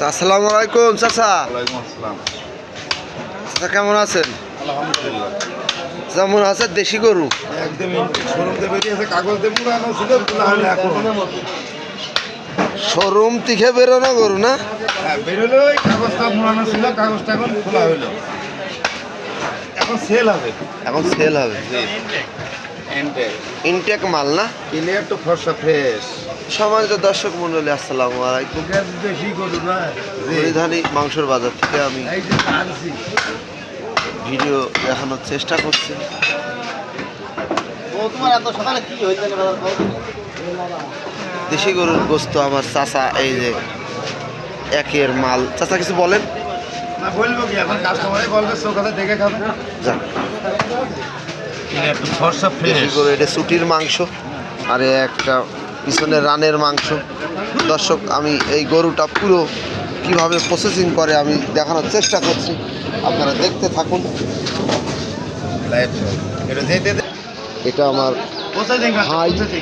আসসালামু আলাইকুম চাচা। ওয়ালাইকুম আসসালাম। চাচা কেমন আছেন? আলহামদুলিল্লাহ। যেমন আছে দেশি গরু একদম শোরুম থেকে বেরিয়েছে, কাগজ দিয়ে পুরানো ছিল, খোলা হলো এখন। শোরুম থেকে বেরোনো গরু না? হ্যাঁ, বেরোলো, ওই কাগজটা পুরানো ছিল, কাগজটা এখন খোলা হলো, এখন সেল হবে। এখন সেল হবে। ইনটেক মাল না? ক্লিয়ার টু ফর্সা ফ্রেশ। সম্মানিত দর্শক মন্ডলী আসসালামু আলাইকুম। দেশি গরু না, হরিধানী মাংসের বাজার থেকে আমি এই যে আনছি। ভিডিও দেখানোর চেষ্টা করছি। দেশি গরুর গোস্ত আমার চাচা, এই যে একের মাল। চাচা কিছু বলেন? না বলবো কি, এখন কাস্টমারে বলবে চোখাতে দেখে খাবে। যাক, ক্লিয়ার টু ফর্সা দেশি ফ্রেশ। গরু এটা সুটির মাংস, আর এ একটা পিছনে রানের মাংস। দর্শক, আমি এই গরুটা পুরো কিভাবে প্রসেসিং করে আমি দেখানোর চেষ্টা করছি, আপনারা দেখতে থাকুন। এটা যেতে দে। এটা আমার হাই প্রসেসিং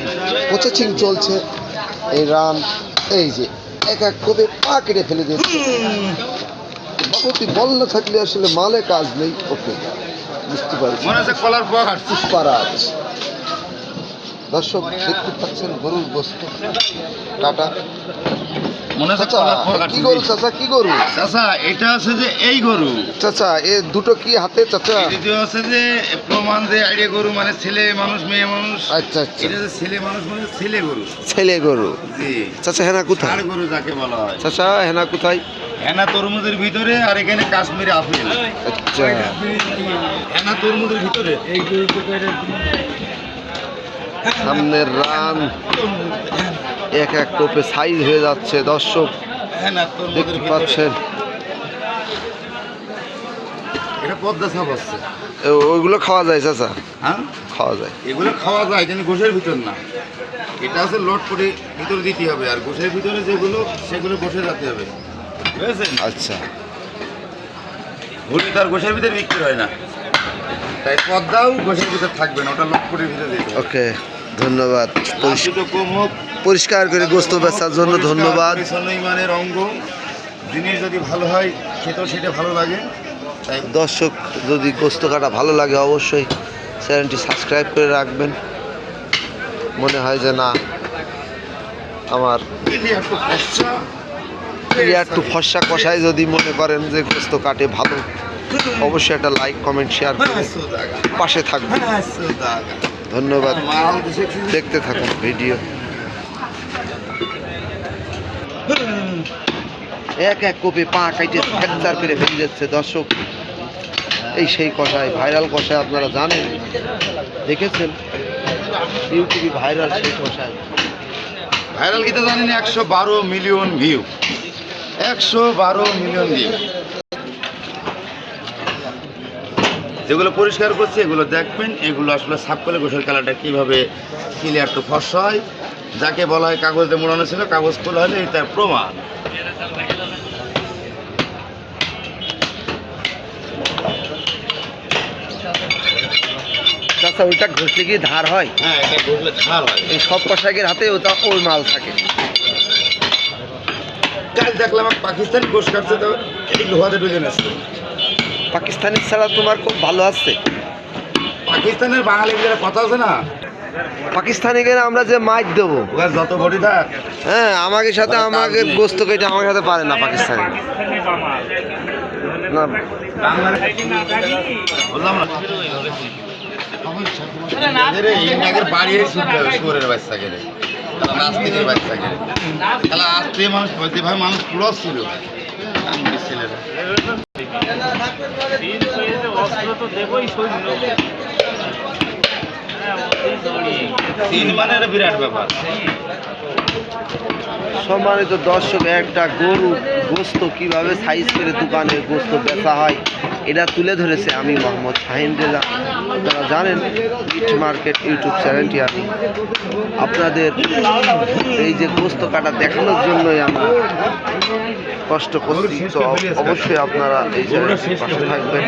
প্রসেসিং চলছে। এই রান, এই যে এক এক করে পা কেটে ফেলে দিচ্ছে। বাবুটি বল না থাকলে আসলে মালে কাজ নেই। ওকে, বুঝতে পারছি। মনে হচ্ছে কলার পহাড়। পুষ্পারাজ। দর্শক দেখতে পাচ্ছেন গরুর গোস্ত কাটা। মনে হচ্ছে চাচা কলার পহাড়। কি গরু? চাচা কি গরু? চাচা এটা আছে যে এই গরু, চাচা এ দুটো কি হাতে চাচা? দ্বিতীয় আছে যে প্রমাণ যে আইডিয়া গরু, মানে ছেলে মানুষ মেয়ে মানুষ। আচ্ছা আচ্ছা, এটা যে ছেলে মানুষ মানে ছেলে গরু। ছেলে গরু। জি, চাচা হেনা কোথায়? ষাঁড় গরু যাকে বলা হয়। চাচা হেনা কোথায়? হেনা তরমুজের ভিতরে, আর এখানে কাশ্মীরি আপেল। আচ্ছা, হেনা তরমুজের ভিতরে এই সামনের রান এক এক কোপে সাইজ হয়ে যাচ্ছে। দর্শক হেনা তরমুজের দেখতে ভিতরে পাচ্ছেন। এটা পদ্মা সাপ আছে। ওইগুলো খাওয়া যায় চাচা? হ্যাঁ, খাওয়া যায়। এগুলো খাওয়া যায় কিন্তু গোশের ভিতর না। এটা আছে লোড করে ভিতরে দিতে হবে, আর গোশের ভিতরে যেগুলো সেগুলো গোশে রাখতে হবে, বুঝেছেন? আচ্ছা, ভুড়ি তার গোশের ভিতরে বিক্রি হয় না, তাই পদ্মাও গোশের ভিতরে থাকবে না, ওটা লোড করে ভিতরে দিতে হবে। ওকে, ধন্যবাদ। দুটো কম হোক, পরিষ্কার করে গোস্ত বেচার জন্য ধন্যবাদ। ইমানের অঙ্গ। জিনিস যদি ভালো হয় খেতেও সেটা ভালো লাগে, তাই দর্শক, যদি গোস্ত কাটা ভালো লাগে অবশ্যই চ্যানেলটি সাবস্ক্রাইব করে রাখবেন। মনে হয় যে না, আমার ক্লিয়ার টু ফর্সা কষায় যদি মনে করেন যে গোস্ত কাটে ভালো, অবশ্যই একটা লাইক কমেন্ট শেয়ার করে পাশে থাকবেন। ধন্যবাদ, দেখতে থাকুন ভিডিও। এক এক কোপে পা কাইটে ফ্র্যাকচার করে ফেলে যাচ্ছে। দর্শক, এই সেই কষায়, ভাইরাল কষায়, আপনারা জানেন, দেখেছেন ইউটিউবে ভাইরাল সেই কষায়। ভাইরাল গীতা জানেন 112 মিলিয়ন ভিউ, 112 মিলিয়ন ভিউ। যেগুলো পরিষ্কার করছি এগুলো দেখবেন, এগুলো আসলে সাফ করলে গোসল কালারটা কীভাবে ক্লিয়ার টু ফর্সা হয়, যাকে বলা হয় কাগজ দিয়ে মোড়ানো ছিল, কাগজ খোলা হলে এটার প্রমাণ। চাচা ওইটা ঘষলে কি ধার হয়? হ্যাঁ, এটা ঘষলে ধার হয়। এই সব কষাইয়ের হাতে ওটা ওই মাল থাকে। কাল দেখলাম এক পাকিস্তানি গোশ কাটছে, তো এই লোহাতে ডুবে আসছে। পাকিস্তানি ছাড়া তোমার খুব ভালো আসছে। পাকিস্তানের বাঙালির যারা কথা আছে না, পাকিস্তানি গেলে আমরা যে মাছ দেবো, ওরা যত বডি থাক, হ্যাঁ, আমাকে সাথে আমাকে গোস্ত কেটে আমার সাথে পারে না পাকিস্তানি না। বললাম না ইন্ডিয়াকে বাড়িয়ে ছুটতে হবে শুয়োরের বাচ্চা গেলে, নাস্তিকের বাচ্চা গেলে। তাহলে আসতে মানুষ বলতে ভাই মানুষ পুরো ছিল ছেলেরা। তিন মানের বিরাট ব্যাপার। সম্মানিত দর্শক, একটা গরু গোস্ত কিভাবে সাইজ করে দোকানে গোস্ত বেচা হয় এটা তুলে ধরেছে আমি মোহাম্মদ শাহিন রেজা। আপনারা জানেন মিট মার্কেট ইউটিউব চ্যানেলটি আমি আপনাদের এই যে গোস্ত কাটা দেখানোর জন্যই আমরা কষ্ট করছি। তো অবশ্যই আপনারা এই চ্যানেলটির পাশে থাকবেন।